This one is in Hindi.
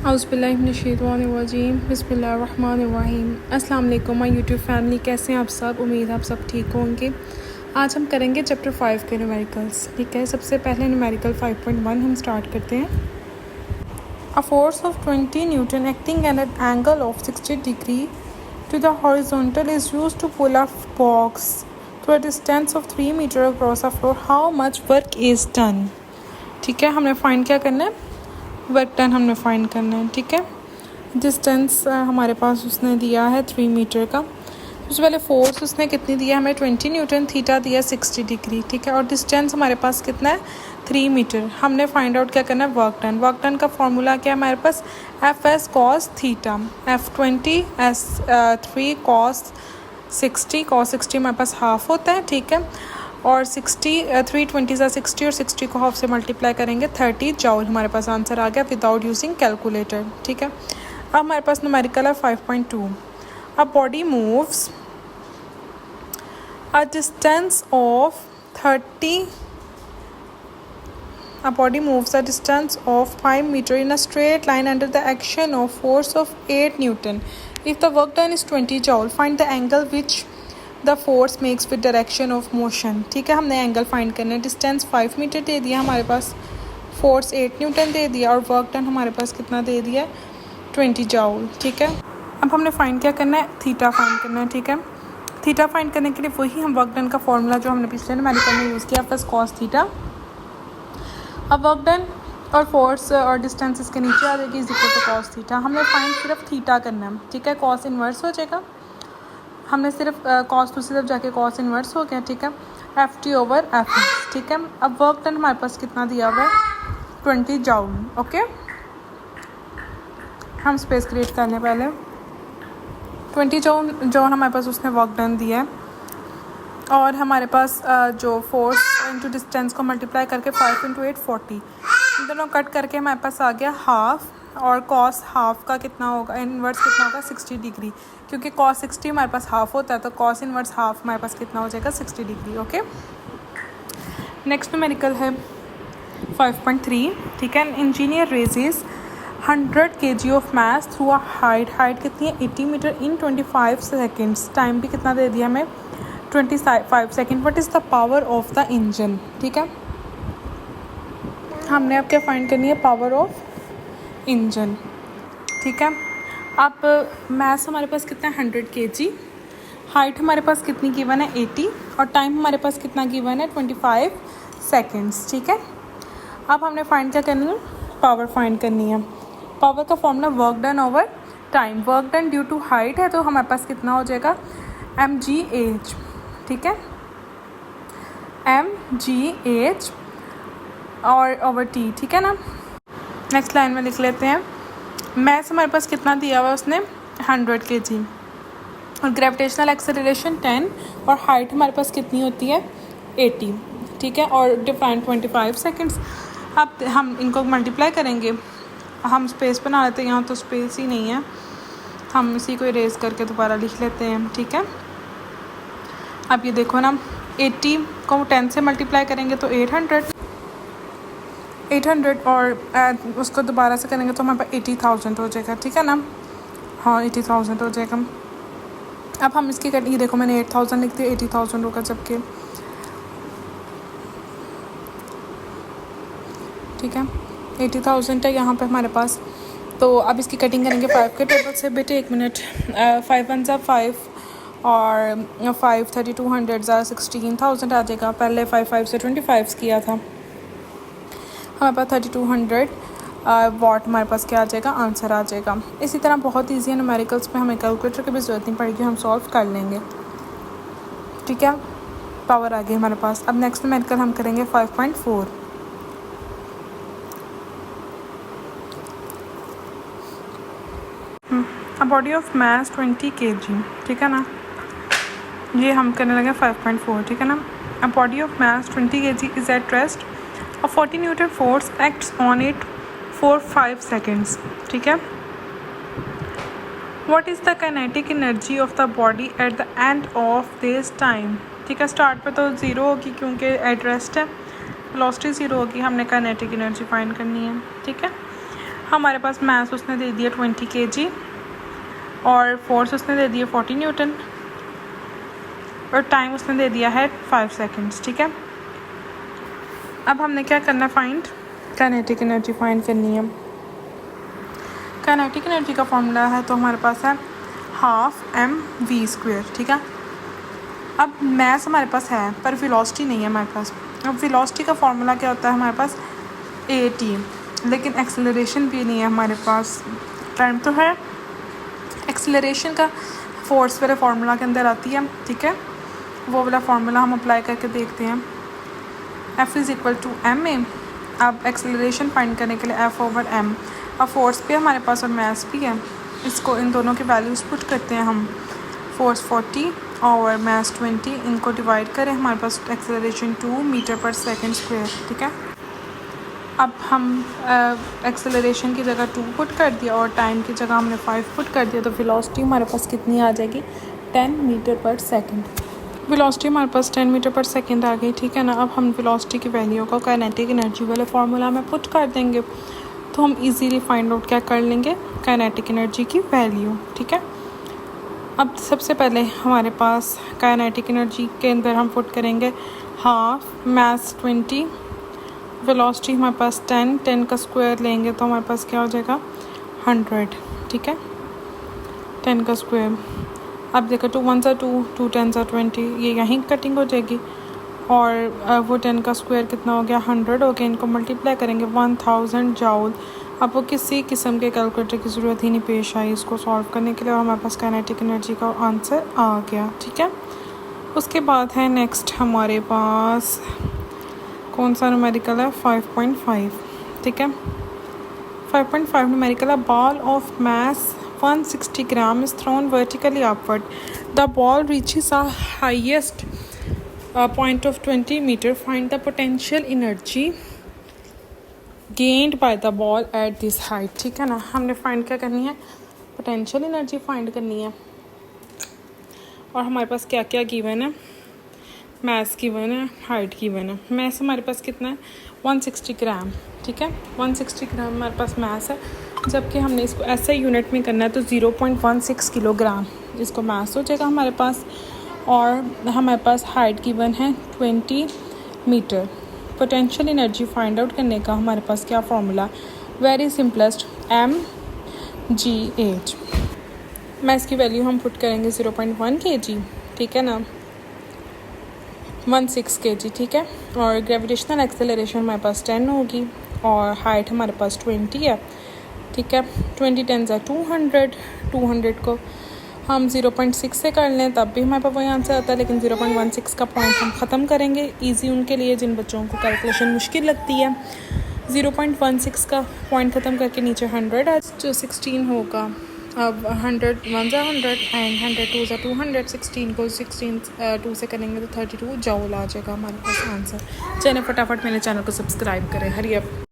औज़ुबिल्लाहिमिनश्शैतानिर्रजीम बिस्मिल्लाहिर्रहमानिर्रहीम। अस्सलाम वालेकुम माय यूट्यूब फैमिली, कैसे हैं आप सब? उम्मीद है आप सब ठीक होंगे। आज हम करेंगे चैप्टर 5 के न्यूमेरिकल्स। ठीक है, सबसे पहले न्यूमेरिकल 5.1 हम स्टार्ट करते हैं। A force of 20 newton acting at an angle of 60 degree to the horizontal is used to pull a box to a distance of 3 metre across a floor. How much work is done. ठीक है, हमने फाइंड क्या करना है, वर्क डन हमने फाइंड करना है। ठीक है, डिस्टेंस हमारे पास उसने दिया है 3 मीटर का। सबसे पहले फोर्स उसने कितनी दिया हमें, 20 न्यूटन, थीटा दिया 60 डिग्री। ठीक है, और डिस्टेंस हमारे पास कितना है, 3 मीटर। हमने फाइंड आउट क्या करना है, वर्क डन। वर्क डन का फॉर्मूला क्या है हमारे पास, F S cos theta, F20 S 3 cos 60 हमारे पास हाफ होता है। ठीक है, और 320 सा 60 और 60 को हाफ से मल्टीप्लाई करेंगे 30 जॉल हमारे पास आंसर आ गया विदाउट यूजिंग कैलकुलेटर। ठीक है, अब हमारे पास न्यूमेरिकल है 5.2। A body moves a distance of 5 meter in a straight line under the action of force of 8 Newton. If the work done is 20 joule, find the angle which the force makes with direction of motion. ठीक है, हमने एंगल फाइंड करना है। डिस्टेंस 5 मीटर दे दिया हमारे पास, फोर्स 8 न्यूटन दे दिया, और वर्क डन हमारे पास कितना दे दिया, 20 जाउल। ठीक है, अब हमने फाइंड क्या करना है, थीटा फाइंड करना है। ठीक है, थीटा फाइंड करने के लिए वही हम वर्क डन का फॉर्मूला जो हमने पिछले न्यूमेरिकल में यूज़ किया, फर्स्ट कॉस थीटा। अब वर्क डन और फोर्स और डिस्टेंस इसके नीचे आ जाएगी, is equal to cos theta. हमने फाइंड सिर्फ थीटा करना है। ठीक है, कॉस इन्वर्स हो जाएगा, हमने सिर्फ कॉस दूसरी तरफ जाके कॉस इन्वर्स हो गया। ठीक है, FT ओवर FS। ठीक है, अब वर्क डन हमारे पास कितना दिया हुआ है, 20 जाउल। ओके, हम स्पेस क्रिएट करने पहले 20 जॉन हमारे पास उसने वर्क डन दिया है, और हमारे पास जो फोर्स इंटू डिस्टेंस को मल्टीप्लाई करके 5 × 8 40, इन दोनों कट करके हमारे पास आ गया हाफ, और कॉस हाफ का कितना होगा, इन्वर्स कितना होगा, 60 डिग्री, क्योंकि कॉस 60 हमारे पास हाफ होता है, तो कॉस इन्वर्स हाफ हमारे पास कितना हो जाएगा, 60 डिग्री। ओके, नेक्स्ट न्यूमेरिकल है 5.3। ठीक है, engineer raises 100 kg of mass through a height कितनी है, 80 मीटर इन 25 सेकेंड्स। टाइम भी कितना दे दिया हमें, 25 second. What is the power of the engine. ठीक है, हमने अब क्या फाइंड करनी है, पावर ऑफ इंजन। ठीक है, अब मास हमारे पास कितना है, 100 kg, हाइट हमारे पास कितनी गिवन है, 80, और टाइम हमारे पास कितना गिवन है, 25 सेकेंड्स। ठीक है, अब हमने फाइंड क्या करनी है, पावर फाइंड करनी है। पावर का formula work done over time. Work done due to height है, तो हमारे पास कितना हो जाएगा, mgh। ठीक है, mgh और ओवर t। ठीक है ना, नेक्स्ट लाइन में लिख लेते हैं, मैस हमारे पास कितना दिया हुआ उसने, 100 kg, और ग्रेविटेशनल एक्सेलरेशन 10, और हाइट हमारे पास कितनी होती है, 80। ठीक है, और डिफाइन 25 सेकेंड्स। अब हम इनको मल्टीप्लाई करेंगे, हम स्पेस बना लेते हैं, यहाँ तो स्पेस ही नहीं है, हम इसी को इरेज करके दोबारा लिख लेते हैं। ठीक है, अब ये देखो ना, 80 को 10 से मल्टीप्लाई करेंगे तो 800, और उसको दोबारा से करेंगे तो हमारे पास 80,000 हो जाएगा। ठीक है ना, हाँ 80,000 हो जाएगा। अब हम इसकी कटिंग, देखो मैंने 8,000 लिख दिया, 80,000 होगा जबकि। ठीक है, 80,000 है यहाँ पे हमारे पास, तो अब इसकी कटिंग करेंगे 5 के टेबल से। बेटे एक मिनट, 5 1 ज़ा 5, और 5 3200 ज़ा 16,000 आ जाएगा। पहले 5 से 25 किया था, हमारे पास 3200 वाट हमारे पास क्या आ जाएगा, आंसर आ जाएगा। इसी तरह बहुत ईजी है, न्यूमेरिकल्स में हमें कैलकुलेटर की भी ज़रूरत नहीं पड़ेगी, हम सॉल्व कर लेंगे। ठीक है, पावर आ गई हमारे पास। अब नेक्स्ट न्यूमेरिकल हम करेंगे 5.4। A body of mass 20 kg। ठीक है ना, ये हम करने लगे 5.4। ठीक है ना, a body of mass 20 kg is at rest, a 40 Newton force acts on it for 5 seconds. ठीक है, what is the kinetic energy of the body at the end of this time। ठीक है, स्टार्ट पे तो 0 होगी क्योंकि एट रेस्ट है, वेलोसिटी 0 होगी, हमने काइनेटिक एनर्जी फाइंड करनी है। ठीक है, हमारे पास मास उसने दे दिया 20 kg और फोर्स उसने दे दिया 40 न्यूटन और टाइम उसने दे दिया है 5 सेकंड्स। ठीक है, अब हमने क्या करना है, फाइंड काइनेटिक एनर्जी फाइंड करनी है। काइनेटिक एनर्जी का फॉर्मूला है तो हमारे पास है ½ mv²। ठीक है, अब मैस हमारे पास है पर वेलोसिटी नहीं है हमारे पास। अब वेलोसिटी का फॉर्मूला क्या होता है हमारे पास at, लेकिन एक्सेलरेशन भी नहीं है हमारे पास। टाइम तो है, एक्सेलरेशन का फोर्स वाले फार्मूला के अंदर आती है। ठीक है, वो वाला फार्मूला हम अप्लाई करके देखते हैं। F = ma। अब एक्सेलरेशन फाइंड करने के लिए F/m। अब फोर्स भी हमारे पास और मास भी है, इसको इन दोनों की वैल्यूज़ पुट करते हैं हम। फोर्स 40 और मास 20, इनको डिवाइड करें, हमारे पास एक्सेलरेशन 2 मीटर/सेकंड²। ठीक है, अब हम एक्सेलरेशन की जगह 2 पुट कर दिया और टाइम की जगह हमने 5 पुट कर दिया, तो वेलोसिटी हमारे पास कितनी आ जाएगी, 10 मीटर/सेकंड। वेलोसिटी हमारे पास 10 मीटर/सेकंड आ गई। ठीक है ना, अब हम वेलोसिटी की वैल्यू को काइनेटिक एनर्जी वाले फार्मूला में पुट कर देंगे तो हम इजीली फाइंड आउट क्या कर लेंगे, काइनेटिक एनर्जी की वैल्यू। ठीक है, अब सबसे पहले हमारे पास काइनेटिक एनर्जी के अंदर हम पुट करेंगे हाफ, मास 20, वेलोसिटी हमारे पास 10 का स्क्वायर लेंगे तो हमारे पास क्या हो जाएगा 100। ठीक है, 10 का स्क्वायर। अब देखो 2 1 2, 2 10 20, ये यहीं कटिंग हो जाएगी और वो 10 का स्क्वायर कितना हो गया 100 हो गया। इनको मल्टीप्लाई करेंगे 1000 जूल। अब वो किसी किस्म के कैलकुलेटर की ज़रूरत ही नहीं पेश आई इसको सॉल्व करने के लिए और हमारे पास काइनेटिक एनर्जी का आंसर आ गया। ठीक है, उसके बाद है नेक्स्ट हमारे पास कौन सा न्यूमेरिकल है, 5.5। ठीक है, 5.5 न्यूमेरिकल है। Ball of mass 160 gram is thrown vertically upward. The ball reaches a highest point of 20 meter. Find the potential energy gained by the ball at this height. ठीक है ना, हमने फाइंड क्या करनी है, पोटेंशियल एनर्जी फाइंड करनी है। और हमारे पास क्या क्या गिवन है, मास गिवन है, हाइट गिवन है। मास हमारे पास कितना है 160 ग्राम। ठीक है, 160 ग्राम हमारे पास मास है, जबकि हमने इसको ऐसे यूनिट में करना है तो 0.16 किलोग्राम इसको मास हो जाएगा हमारे पास। और हमारे पास हाइट गिवन है 20 metre. Potential energy find out करने का हमारे पास क्या formula, very simplest, mgh। Mass की वैल्यू हम पुट करेंगे 0.1 kg। ठीक है ना, 16 kg। ठीक है, और ग्रेविटेशनल एक्सेलरेशन हमारे पास 10 होगी और हाइट हमारे पास 20 है। ठीक है, 20 10 200, 200 को हम 0.6 से कर लें तब भी हमारे पास वही आंसर आता है, लेकिन 0.16 का पॉइंट हम ख़त्म करेंगे इजी उनके लिए जिन बच्चों को कैलकुलेशन मुश्किल लगती है। 0.16 का पॉइंट ख़त्म करके नीचे 100 जो 16 होगा। अब 100 1 100 एंड 100 2 200, 16 को 16 2 से करेंगे तो 32 जूल आ जाएगा हमारे पास आंसर। चलिए फटाफट मेरे चैनल को सब्सक्राइब करें। Hurry up.